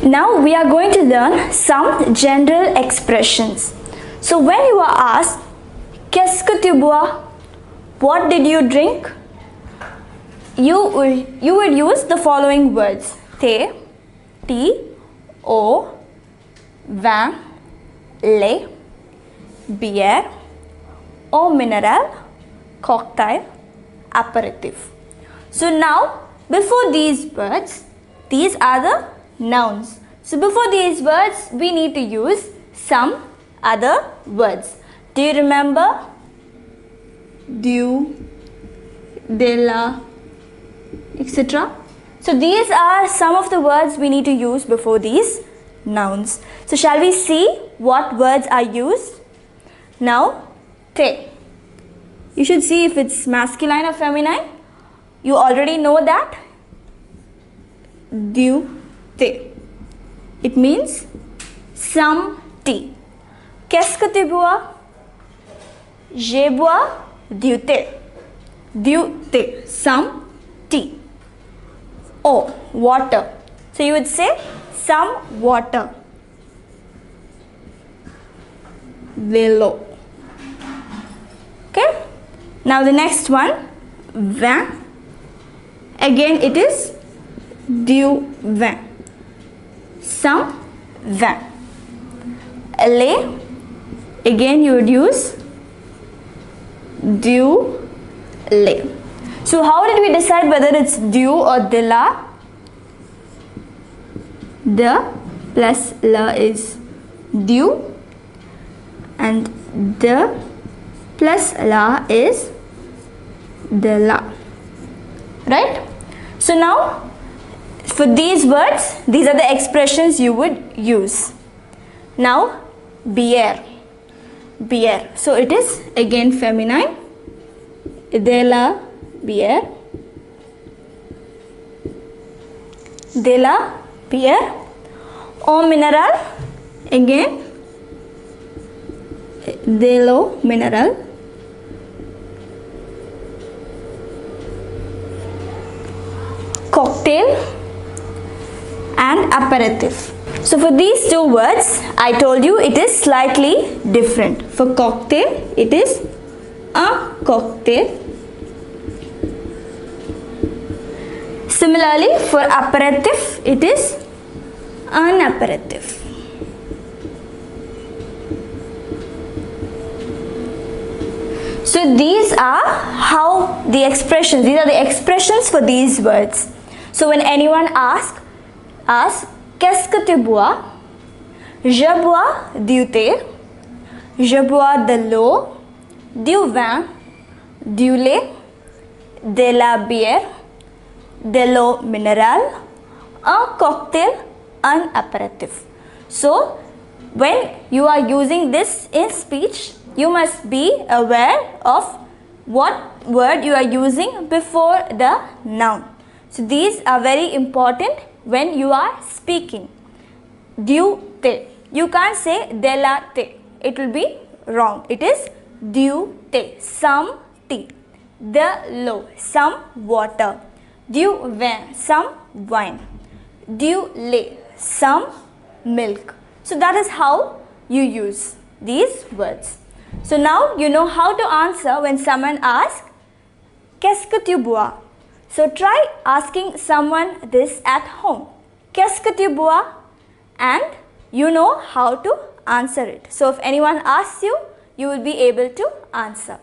Now we are going to learn some general expressions. So when you are asked, Qu'est-ce que tu bois? What did you drink? You would use the following words: thé, tea, eau, vin, lait, bière, eau minérale, cocktail, aperitif. So now, before these words, these are the nouns. So before these words, we need to use some other words. Do you remember? Du, de la, etc. So these are some of the words we need to use before these nouns. So shall we see what words are used? Now, thé. You should see if it's masculine or feminine. You already know that. Du, thé. It means some tea. Qu'est-ce que tu bois? Je bois du thé. Du thé. Some tea. Oh, water. So you would say some water. Vélo. Okay. Now the next one, vin. Again it is du vin. Some vin. Lait. Again you would use du lait. So how did we decide whether it's du or de la? De plus la is du and de plus la is de la. Right? So now for these words, these are the expressions you would use. Now bière. Bière. So it is again feminine. De la bière. De la bière. Eau minérale. Again. De l'eau minérale. Cocktail and aperitif. So for these two words, I told you it is slightly different. For cocktail, it is un cocktail. Similarly, for aperitif, it is un aperitif. So these are how the expressions, these are the expressions for these words. So when anyone asks, Qu'est-ce que tu bois? Je bois du thé. Je bois de l'eau, du vin, du lait, de la bière, de l'eau minérale, un cocktail, un aperitif. So when you are using this in speech, you must be aware of what word you are using before the noun. So these are very important when you are speaking. Du thé. You can't say de la thé. It will be wrong. It is du thé. Some tea. De l'eau. Some water. Du vin. Some wine. Du lait. Some milk. So that is how you use these words. So now you know how to answer when someone asks, Qu'est-ce que tu bois? So try asking someone this at home. Qu'est-ce que tu bois? And you know how to answer it. So if anyone asks you, you will be able to answer.